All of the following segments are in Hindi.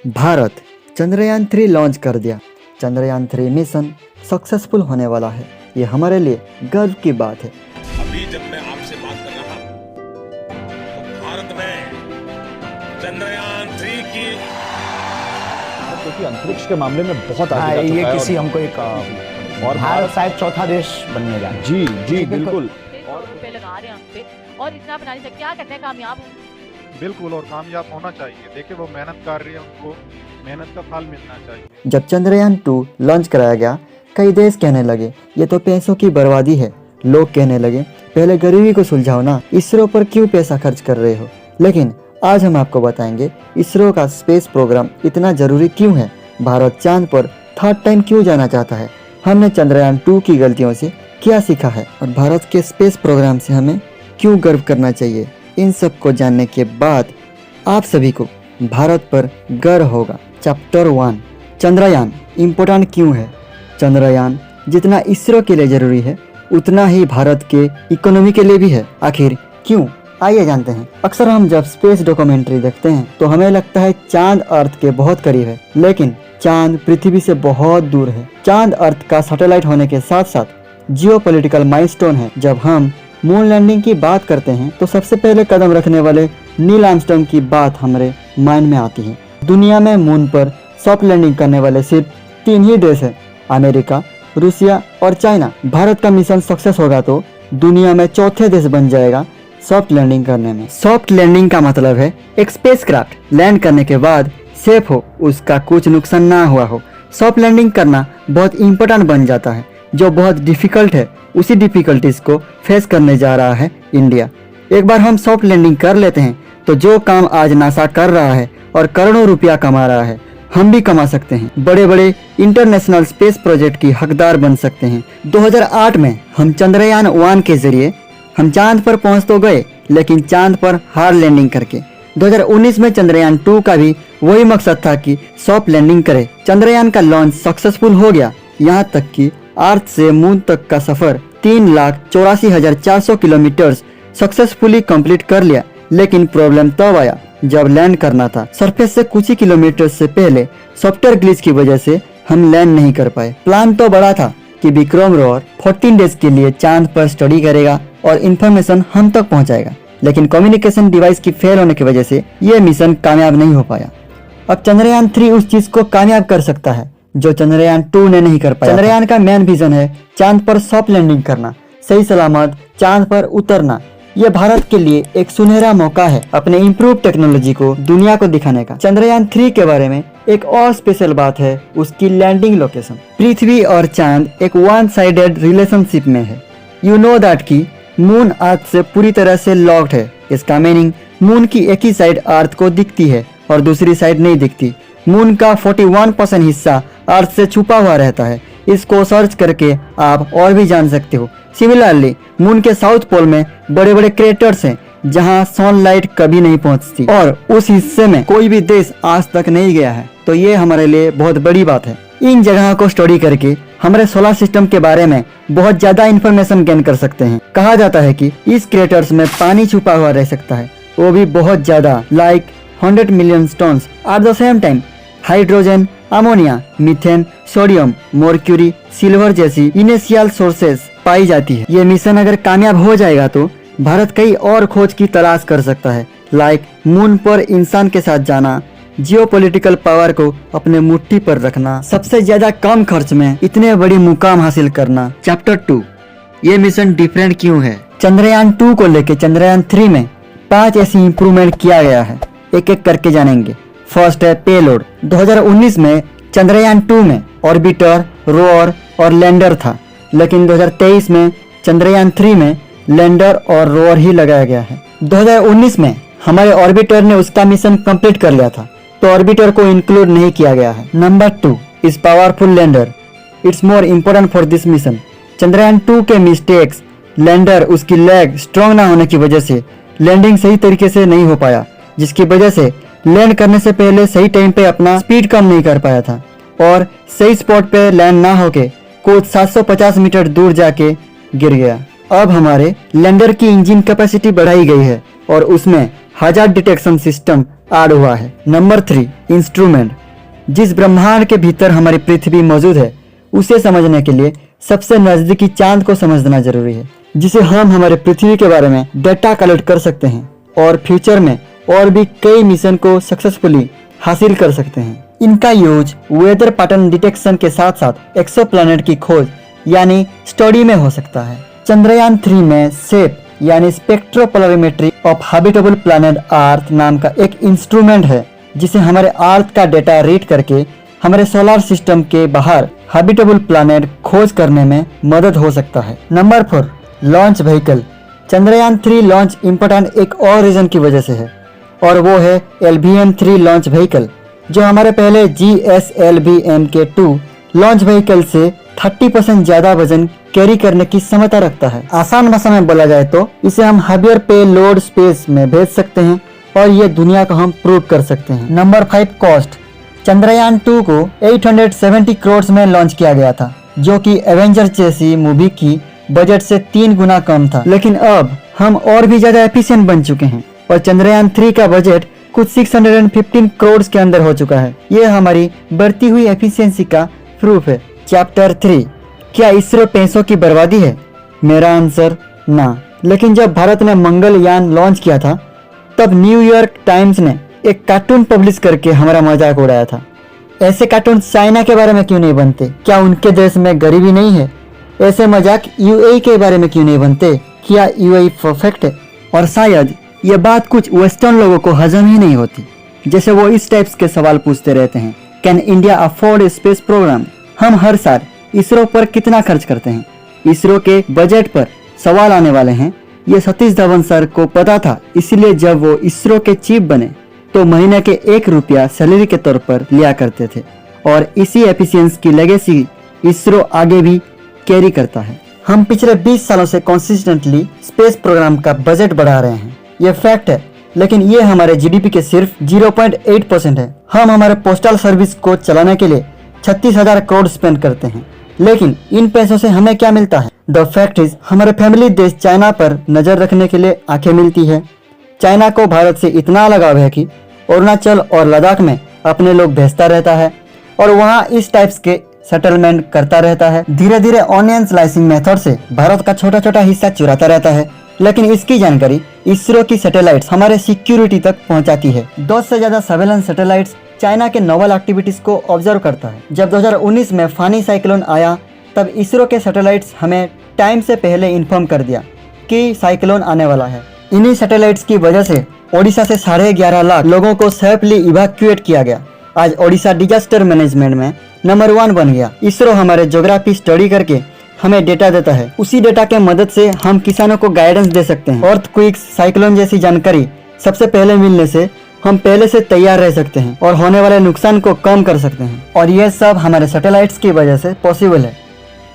भारत चंद्रयान-3 लॉन्च कर दिया। चंद्रयान-3 मिशन सक्सेसफुल होने वाला है। ये हमारे लिए गर्व की बात है। अभी जब मैं आपसे बात कर रहा हूं तो भारत में चंद्रयान-3 की क्योंकि अंतरिक्ष के मामले में बहुत आगे जा चुका ये है किसी हमको एक और भारत शायद चौथा देश बनने जा रहा है। जी जी बिल्कुल रुपए लगा रहे हैं हम पे और इतना बना नहीं सकते। क्या कहते हैं कामयाब होंगे? बिल्कुल, और कामयाब होना चाहिए। देखिए वो मेहनत कर रही है, उनको मेहनत का फल मिलना चाहिए। जब चंद्रयान-2 लॉन्च कराया गया, कई देश कहने लगे ये तो पैसों की बर्बादी है। लोग कहने लगे पहले गरीबी को सुलझाओ ना, इसरो पर क्यों पैसा खर्च कर रहे हो। लेकिन आज हम आपको बताएंगे इसरो का स्पेस प्रोग्राम इतना जरूरी क्यों है, भारत चांद पर थर्ड टाइम क्यों जाना चाहता है, हमने चंद्रयान-2 की गलतियों से क्या सीखा है और भारत के स्पेस प्रोग्राम से हमें क्यों गर्व करना चाहिए। इन सब को जानने के बाद आप सभी को भारत पर गर्व होगा। चैप्टर 1 चंद्रयान इम्पोर्टेंट क्यों है। चंद्रयान जितना इसरो के लिए जरूरी है उतना ही भारत के इकोनॉमी के लिए भी है। आखिर क्यों, आइए जानते हैं। अक्सर हम जब स्पेस डॉक्यूमेंट्री देखते हैं तो हमें लगता है चांद अर्थ के बहुत करीब है, लेकिन चांद पृथ्वी से बहुत दूर है। चांद अर्थ का सैटेलाइट होने के साथ साथ जियोपॉलिटिकल माइलस्टोन है। जब हम मून लैंडिंग की बात करते हैं तो सबसे पहले कदम रखने वाले नील आर्मस्ट्रांग की बात हमारे माइंड में आती है। दुनिया में मून पर सॉफ्ट लैंडिंग करने वाले सिर्फ 3 ही देश हैं, अमेरिका, रूसिया और चाइना। भारत का मिशन सक्सेस होगा तो दुनिया में चौथे देश बन जाएगा सॉफ्ट लैंडिंग करने में। सॉफ्ट लैंडिंग का मतलब है एक स्पेसक्राफ्ट लैंड करने के बाद सेफ हो, उसका कुछ नुकसान ना हुआ हो। सॉफ्ट लैंडिंग करना बहुत इम्पोर्टेंट बन जाता है, जो बहुत डिफिकल्ट है। उसी डिफिकल्टीज को फेस करने जा रहा है इंडिया। एक बार हम सॉफ्ट लैंडिंग कर लेते हैं तो जो काम आज नासा कर रहा है और करोड़ों रुपया कमा रहा है, हम भी कमा सकते हैं। बड़े बड़े इंटरनेशनल स्पेस प्रोजेक्ट की हकदार बन सकते हैं। 2008 में हम चंद्रयान-1 के जरिए हम चांद पर पहुंच तो गए, लेकिन चांद पर हार्ड लैंडिंग करके। 2019 में चंद्रयान-2 का भी वही मकसद था कि सॉफ्ट लैंडिंग करे। चंद्रयान का लॉन्च सक्सेसफुल हो गया, यहाँ तक कि अर्थ से मून तक का सफर 3,84,400 किलोमीटर सक्सेसफुली कंप्लीट कर लिया। लेकिन प्रॉब्लम तब आया जब लैंड करना था। सरफेस से कुछ ही किलोमीटर से पहले सॉफ्टवेयर ग्लिच की वजह से हम लैंड नहीं कर पाए। प्लान तो बड़ा था कि विक्रम रोवर 14 डेज के लिए चांद पर स्टडी करेगा और इंफॉर्मेशन हम तक पहुंचाएगा, लेकिन कम्युनिकेशन डिवाइस की फेल होने की वजह से ये मिशन कामयाब नहीं हो पाया। अब चंद्रयान-3 उस चीज को कामयाब कर सकता है जो चंद्रयान-2 ने नहीं कर पाया। चंद्रयान का मेन विजन है चांद पर सॉफ्ट लैंडिंग करना, सही सलामत चांद पर उतरना। ये भारत के लिए एक सुनहरा मौका है अपने इम्प्रूव टेक्नोलॉजी को दुनिया को दिखाने का। चंद्रयान-3 के बारे में एक और स्पेशल बात है उसकी लैंडिंग लोकेशन। पृथ्वी और चांद एक वन साइडेड रिलेशनशिप में है। यू नो दैट कि मून अर्थ से पूरी तरह से लॉक्ड है। इसका मीनिंग मून की एक ही साइड अर्थ को दिखती है और दूसरी साइड नहीं दिखती। मून का 41% हिस्सा अर्थ से छुपा हुआ रहता है। इसको सर्च करके आप और भी जान सकते हो। सिमिलरली मून के साउथ पोल में बड़े बड़े क्रेटर्स हैं जहां सनलाइट कभी नहीं पहुंचती और उस हिस्से में कोई भी देश आज तक नहीं गया है। तो ये हमारे लिए बहुत बड़ी बात है। इन जगह को स्टडी करके हमारे सोलर सिस्टम के बारे में बहुत ज्यादा इंफॉर्मेशन गेन कर सकते हैं। कहा जाता है कि इस क्रेटर्स में पानी छुपा हुआ रह सकता है, वो भी बहुत ज्यादा, like 100 million turns. At the same time hydrogen, ammonia, methane, sodium, mercury, silver जैसी इनिशियल सोर्सेस पाई जाती है। ये मिशन अगर कामयाब हो जाएगा तो भारत कई और खोज की तलाश कर सकता है, लाइक मून पर इंसान के साथ जाना, जियोपॉलिटिकल पावर को अपने मुट्ठी पर रखना, सबसे ज्यादा कम खर्च में इतने बड़ी मुकाम हासिल करना। चैप्टर 2 ये मिशन डिफरेंट क्यों है। चंद्रयान-2 को लेके चंद्रयान-3 में 5 ऐसी इम्प्रूवमेंट किया गया है, एक एक करके जानेंगे। फर्स्ट है पेलोड। 2019 में चंद्रयान-2 में ऑर्बिटर, रोवर और लैंडर था, लेकिन 2023 में चंद्रयान-3 में लैंडर और रोवर ही लगाया गया है। 2019 में हमारे ऑर्बिटर ने उसका मिशन कंप्लीट कर लिया था, तो ऑर्बिटर को इंक्लूड नहीं किया गया है। Number 2 is powerful lander. It's more important for this mission. Chandrayaan-2 के मिस्टेक्स, लैंडर उसकी लेग स्ट्रॉन्ग ना होने की वजह से लैंडिंग सही तरीके से नहीं हो पाया, जिसकी वजह से लैंड करने से पहले सही टाइम पे अपना स्पीड कम नहीं कर पाया था और सही स्पॉट पे लैंड ना होके कुछ 750 मीटर दूर जाके गिर गया। अब हमारे लैंडर की इंजन कैपेसिटी बढ़ाई गई है और उसमें हजार्ड डिटेक्शन सिस्टम ऐड हुआ है। Number 3, instrument. जिस ब्रह्मांड के भीतर हमारी पृथ्वी मौजूद है उसे समझने के लिए सबसे नजदीकी चांद को समझना जरूरी है, जिसे हम हमारे पृथ्वी के बारे में डेटा कलेक्ट कर सकते हैं और फ्यूचर में और भी कई मिशन को सक्सेसफुली हासिल कर सकते हैं। इनका यूज वेदर पैटर्न डिटेक्शन के साथ साथ एक्सोप्लैनेट की खोज यानी स्टडी में हो सकता है। चंद्रयान 3 में सेप यानी स्पेक्ट्रोपोलरिमेट्री ऑफ हैबिटेबल प्लैनेट अर्थ नाम का एक इंस्ट्रूमेंट है, जिसे हमारे अर्थ का डेटा रीड करके हमारे सोलर सिस्टम के बाहर हैबिटेबल प्लैनेट खोज करने में मदद हो सकता है। Number 4, launch vehicle. Chandrayaan 3 launch important एक और रीजन की वजह से है, और वो है LVM-3 लॉन्च व्हीकल, जो हमारे पहले GSLV-MK2 लॉन्च व्हीकल से 30% ज्यादा वजन कैरी करने की क्षमता रखता है। आसान भाषा में बोला जाए तो इसे हम हैवियर पे लोड स्पेस में भेज सकते हैं और ये दुनिया को हम प्रूव कर सकते हैं। Number 5, cost. चंद्रयान 2 को 870 करोड़ में लॉन्च किया गया था, जो कि एवेंजर जैसी मूवी की बजट से 3 गुना कम था। लेकिन अब हम और भी ज्यादा एफिशिएंट बन चुके हैं और चंद्रयान 3 का बजट कुछ 615 करोड़ के अंदर हो चुका है। ये हमारी बढ़ती हुई एफिशिएंसी का प्रूफ है। चैप्टर 3, क्या इसरो पैसों की बर्बादी है? मेरा आंसर ना। लेकिन जब भारत ने मंगलयान लॉन्च किया था तब न्यूयॉर्क टाइम्स ने एक कार्टून पब्लिश करके हमारा मजाक उड़ाया था। ऐसे कार्टून चाइना के बारे में क्यों नहीं बनते? क्या उनके देश में गरीबी नहीं है? ऐसे मजाक UAE के बारे में क्यों नहीं बनते? क्या UAE परफेक्ट है? और शायद ये बात कुछ वेस्टर्न लोगों को हजम ही नहीं होती, जैसे वो इस टाइप्स के सवाल पूछते रहते हैं। Can India afford a space programme? हम हर साल इसरो पर कितना खर्च करते हैं? इसरो के बजट पर सवाल आने वाले हैं। ये सतीश धवन सर को पता था, इसलिए जब वो इसरो के चीफ बने तो महीने के 1 रुपया सैलरी के तौर पर लिया करते थे, और इसी एफिशिएंसी की लेगेसी इसरो आगे भी कैरी करता है। हम पिछले 20 सालों से कंसिस्टेंटली स्पेस प्रोग्राम का बजट बढ़ा रहे हैं, ये फैक्ट है। लेकिन ये हमारे GDP के सिर्फ 0.8% है। हम हमारे पोस्टल सर्विस को चलाने के लिए 36,000 करोड़ स्पेंड करते हैं, लेकिन इन पैसों से हमें क्या मिलता है? द फैक्ट इज हमारे फैमिली देश चाइना पर नजर रखने के लिए आंखें मिलती है। चाइना को भारत से इतना लगाव है कि अरुणाचल और लद्दाख में अपने लोग भेजता रहता है और वहाँ इस टाइप्स के सेटलमेंट करता रहता है। धीरे धीरे ऑनियन स्लाइसिंग मेथड से भारत का छोटा छोटा हिस्सा चुराता रहता है, लेकिन इसकी जानकारी इसरो की सैटेलाइट्स हमारे सिक्योरिटी तक पहुंचाती है। 10 से ज्यादा सर्वेलेंस सैटेलाइट्स चाइना के नोवल एक्टिविटीज को ऑब्जर्व करता है। जब 2019 में फानी साइक्लोन आया तब इसरो के सैटेलाइट्स हमें टाइम से पहले इन्फॉर्म कर दिया कि साइक्लोन आने वाला है। इन्हीं सैटेलाइट्स की वजह से ओडिशा से 11.5 लाख लोगों को सेफली इवैक्यूएट किया गया। आज ओडिशा डिजास्टर मैनेजमेंट में नंबर 1 बन गया। इसरो हमारे ज्योग्राफी स्टडी करके हमें डेटा देता है। उसी डेटा के मदद से हम किसानों को गाइडेंस दे सकते हैं। अर्थक्वेक्स, साइक्लोन जैसी जानकारी सबसे पहले मिलने से हम पहले से तैयार रह सकते हैं और होने वाले नुकसान को कम कर सकते हैं, और यह सब हमारे सैटेलाइट्स की वजह से पॉसिबल है।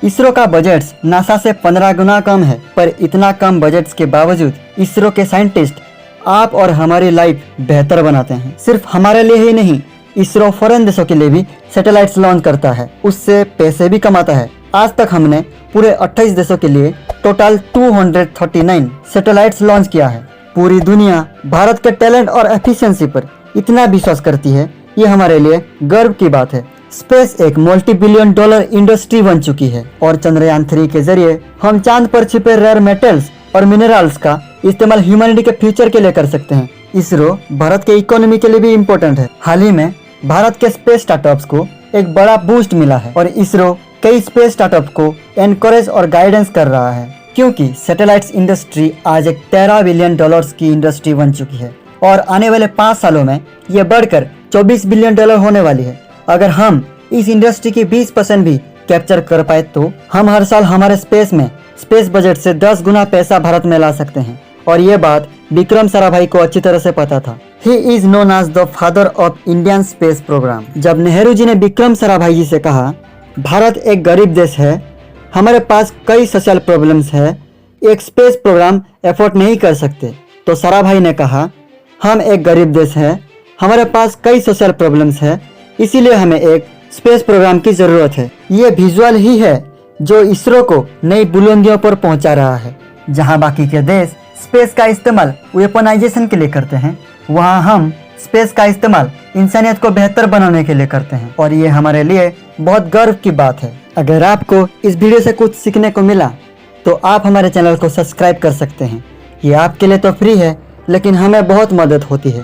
इसरो का बजट नासा से 15 गुना कम है, पर इतना कम बजट के बावजूद इसरो के साइंटिस्ट आप और हमारी लाइफ बेहतर बनाते हैं। सिर्फ हमारे लिए ही नहीं, इसरो फॉरेन देशों के लिए भी सैटेलाइट्स लॉन्च करता है, उससे पैसे भी कमाता है। आज तक हमने पूरे 28 देशों के लिए टोटल 239 सैटेलाइट्स लॉन्च किया है। पूरी दुनिया भारत के टैलेंट और एफिशिएंसी पर इतना विश्वास करती है, ये हमारे लिए गर्व की बात है। स्पेस एक $multi-billion इंडस्ट्री बन चुकी है और चंद्रयान 3 के जरिए हम चांद पर छिपे रेयर मेटल्स और मिनरल्स का इस्तेमाल ह्यूमैनिटी के फ्यूचर के लिए कर सकते हैं। इसरो भारत के इकोनॉमी के लिए भी इम्पोर्टेंट है। हाल ही में भारत के स्पेस स्टार्टअप्स को एक बड़ा बूस्ट मिला है और इसरो कई स्पेस स्टार्टअप को एनकरेज और गाइडेंस कर रहा है, क्योंकि सैटेलाइट्स इंडस्ट्री आज एक $13 बिलियन की इंडस्ट्री बन चुकी है और आने वाले 5 सालों में यह बढ़कर $24 बिलियन होने वाली है। अगर हम इस इंडस्ट्री की 20% भी कैप्चर कर पाए तो हम हर साल हमारे स्पेस में स्पेस बजट से 10 गुना पैसा भारत में ला सकते हैं, और ये बात विक्रम साराभाई को अच्छी तरह से पता था। He is known as the father of Indian space program। जब नेहरू जी ने विक्रम साराभाई जी से कहा, भारत एक गरीब देश है, हमारे पास कई सोशल प्रॉब्लम्स है, एक स्पेस प्रोग्राम एफोर्ड नहीं कर सकते, तो साराभाई ने कहा, हम एक गरीब देश है, हमारे पास कई सोशल प्रॉब्लम्स है, इसीलिए हमें एक स्पेस प्रोग्राम की जरूरत है। ये विजुअल ही है जो इसरो को नई बुलंदियों पर पहुंचा रहा है। जहां बाकी के देश स्पेस का इस्तेमाल वेपनाइजेशन के लिए करते हैं, वहां हम स्पेस का इस्तेमाल इंसानियत को बेहतर बनाने के लिए करते हैं और ये हमारे लिए बहुत गर्व की बात है। अगर आपको इस वीडियो से कुछ सीखने को मिला तो आप हमारे चैनल को सब्सक्राइब कर सकते हैं। ये आपके लिए तो फ्री है लेकिन हमें बहुत मदद होती है।